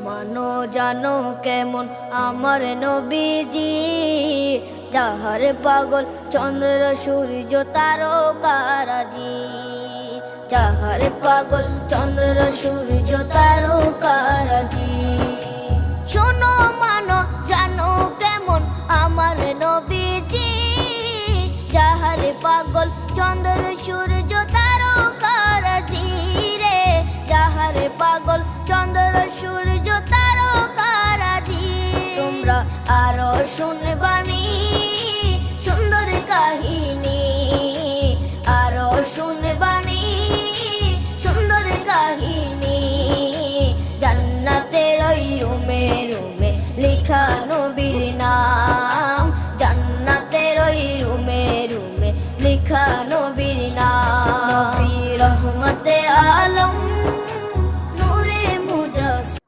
মানো জানো কেমন আমার নবীজি, যাহার পাগল চন্দ্র সূর্য তারকারাজি, যাহার পাগল চন্দ্র সূর্য তারকারাজি। শোনো মানো জানো কেমন আমার নবীজি, যাহার পাগল চন্দ্র সূর্য তারকারাজি রে, যাহার পাগল চন্দ্র সূর্য তারকারাজি। তোমরা আরো শুনবানি সুন্দর কাহিনী, আরো শুনবানি সুন্দর কাহিনী। জান্নাতের ওই রুমে রুমে লেখা নবীর নাম, জান্নাতের ওই রুমে রুমে লেখা নবীর নাম। নবী রহমতে আলম নূরে মুজাসসাম।